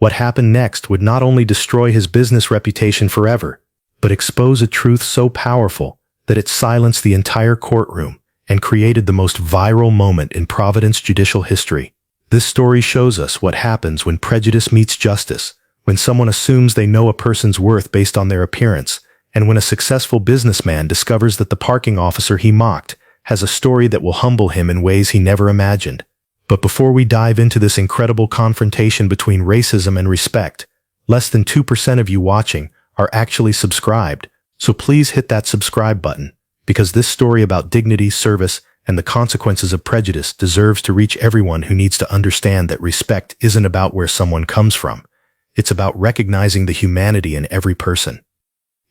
What happened next would not only destroy his business reputation forever, but expose a truth so powerful that it silenced the entire courtroom and created the most viral moment in Providence judicial history. This story shows us what happens when prejudice meets justice, when someone assumes they know a person's worth based on their appearance, and when a successful businessman discovers that the parking officer he mocked has a story that will humble him in ways he never imagined. But before we dive into this incredible confrontation between racism and respect, less than 2% of you watching are actually subscribed, so please hit that subscribe button, because this story about dignity, service, and the consequences of prejudice deserves to reach everyone who needs to understand that respect isn't about where someone comes from. It's about recognizing the humanity in every person.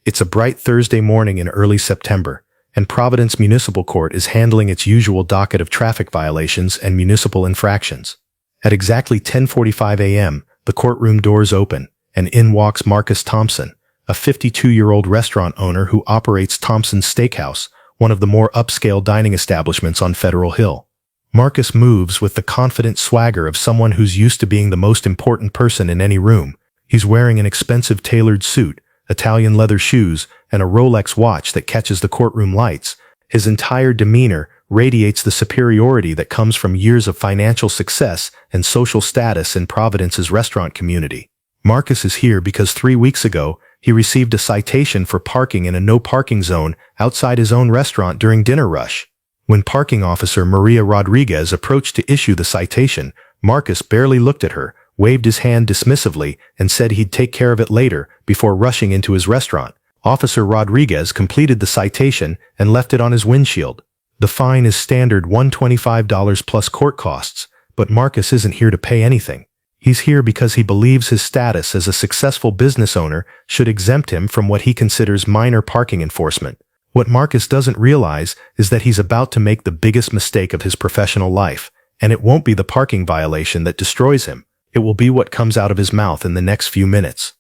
It's a bright Thursday morning in early September, and Providence Municipal Court is handling its usual docket of traffic violations and municipal infractions. At exactly 10:45 a.m., the courtroom doors open, and in walks Marcus Thompson, a 52-year-old restaurant owner who operates Thompson's Steakhouse, one of the more upscale dining establishments on Federal Hill. Marcus moves with the confident swagger of someone who's used to being the most important person in any room. He's wearing an expensive tailored suit, Italian leather shoes, and a Rolex watch that catches the courtroom lights. His entire demeanor radiates the superiority that comes from years of financial success and social status in Providence's restaurant community. Marcus is here because 3 weeks ago, he received a citation for parking in a no-parking zone outside his own restaurant during dinner rush. When parking officer Maria Rodriguez approached to issue the citation, Marcus barely looked at her, waved his hand dismissively, and said he'd take care of it later before rushing into his restaurant. Officer Rodriguez completed the citation and left it on his windshield. The fine is standard $125 plus court costs, but Marcus isn't here to pay anything. He's here because he believes his status as a successful business owner should exempt him from what he considers minor parking enforcement. What Marcus doesn't realize is that he's about to make the biggest mistake of his professional life, and it won't be the parking violation that destroys him. It will be what comes out of his mouth in the next few minutes.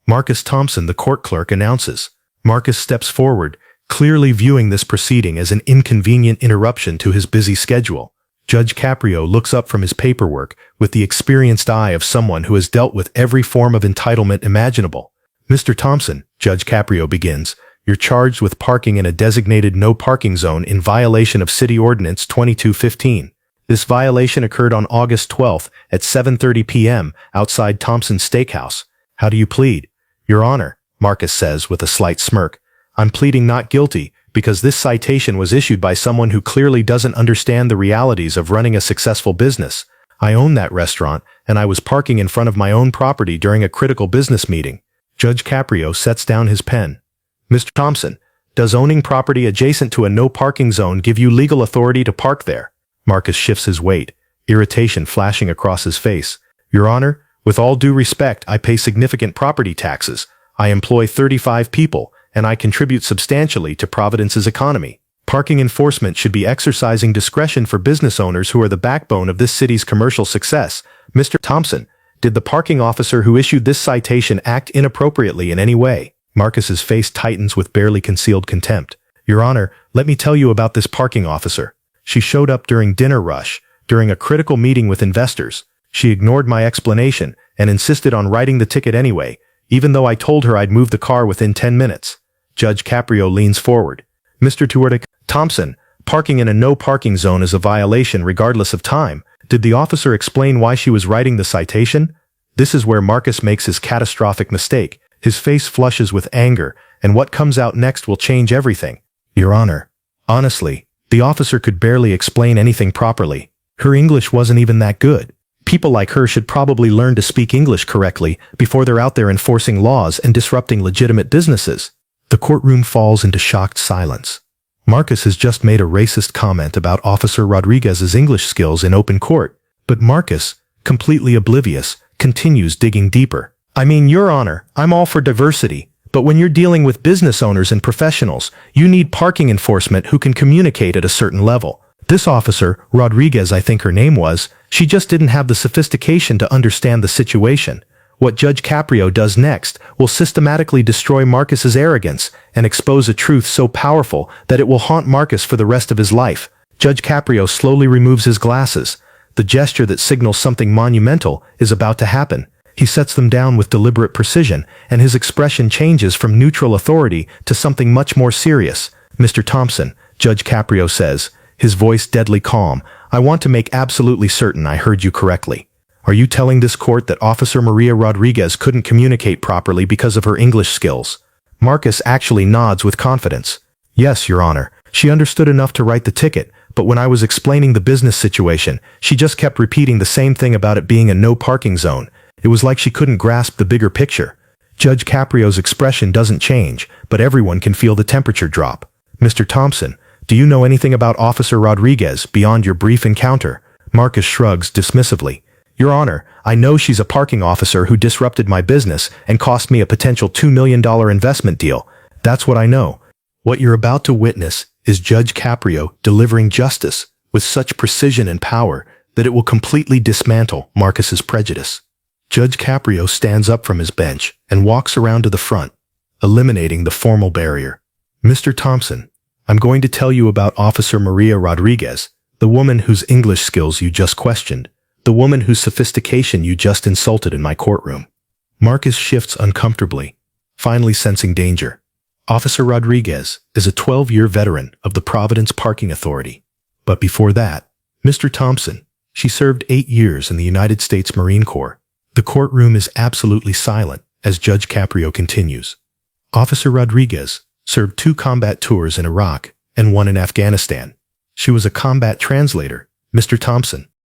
Marcus Thompson, the court clerk, announces. Marcus steps forward, clearly viewing this proceeding as an inconvenient interruption to his busy schedule. Judge Caprio looks up from his paperwork with the experienced eye of someone who has dealt with every form of entitlement imaginable. Mr. Thompson, Judge Caprio begins, you're charged with parking in a designated no-parking zone in violation of City Ordinance 2215. This violation occurred on August 12th at 7:30 p.m. outside Thompson's Steakhouse. How do you plead? Your Honor, Marcus says with a slight smirk, I'm pleading not guilty because this citation was issued by someone who clearly doesn't understand the realities of running a successful business. I own that restaurant, and I was parking in front of my own property during a critical business meeting. Judge Caprio sets down his pen. Mr. Thompson, does owning property adjacent to a no-parking zone give you legal authority to park there? Marcus shifts his weight, irritation flashing across his face. Your Honor, with all due respect, I pay significant property taxes. I employ 35 people, and I contribute substantially to Providence's economy. Parking enforcement should be exercising discretion for business owners who are the backbone of this city's commercial success. Mr. Thompson, did the parking officer who issued this citation act inappropriately in any way? Marcus's face tightens with barely concealed contempt. Your Honor, let me tell you about this parking officer. She showed up during dinner rush, during a critical meeting with investors. She ignored my explanation and insisted on writing the ticket anyway, even though I told her I'd move the car within 10 minutes. Judge Caprio leans forward. Mr. Thompson, parking in a no-parking zone is a violation regardless of time. Did the officer explain why she was writing the citation? This is where Marcus makes his catastrophic mistake. His face flushes with anger, and what comes out next will change everything. Your Honor, honestly, the officer could barely explain anything properly. Her English wasn't even that good. People like her should probably learn to speak English correctly before they're out there enforcing laws and disrupting legitimate businesses. The courtroom falls into shocked silence. Marcus has just made a racist comment about Officer Rodriguez's English skills in open court, but Marcus, completely oblivious, continues digging deeper. I mean, Your Honor, I'm all for diversity, but when you're dealing with business owners and professionals, you need parking enforcement who can communicate at a certain level. This officer, Rodriguez I think her name was, she just didn't have the sophistication to understand the situation. What Judge Caprio does next will systematically destroy Marcus's arrogance and expose a truth so powerful that it will haunt Marcus for the rest of his life. Judge Caprio slowly removes his glasses. The gesture that signals something monumental is about to happen. He sets them down with deliberate precision, and his expression changes from neutral authority to something much more serious. "Mr. Thompson," Judge Caprio says, his voice deadly calm, "I want to make absolutely certain I heard you correctly. Are you telling this court that Officer Maria Rodriguez couldn't communicate properly because of her English skills?" Marcus actually nods with confidence. "Yes, Your Honor. She understood enough to write the ticket, but when I was explaining the business situation, she just kept repeating the same thing about it being a no parking zone. It was like she couldn't grasp the bigger picture." Judge Caprio's expression doesn't change, but everyone can feel the temperature drop. "Mr. Thompson, do you know anything about Officer Rodriguez beyond your brief encounter?" Marcus shrugs dismissively. "Your Honor, I know she's a parking officer who disrupted my business and cost me a potential $2 million investment deal. That's what I know." What you're about to witness is Judge Caprio delivering justice with such precision and power that it will completely dismantle Marcus's prejudice. Judge Caprio stands up from his bench and walks around to the front, eliminating the formal barrier. "Mr. Thompson, I'm going to tell you about Officer Maria Rodriguez, the woman whose English skills you just questioned, the woman whose sophistication you just insulted in my courtroom." Marcus shifts uncomfortably, finally sensing danger. Officer Rodriguez is a 12-year veteran of the Providence Parking Authority. But before that, Mr. Thompson, she served 8 years in the United States Marine Corps. The courtroom is absolutely silent as Judge Caprio continues. Officer Rodriguez served 2 combat tours in Iraq and 1 in Afghanistan. She was a combat translator, Mr. Thompson.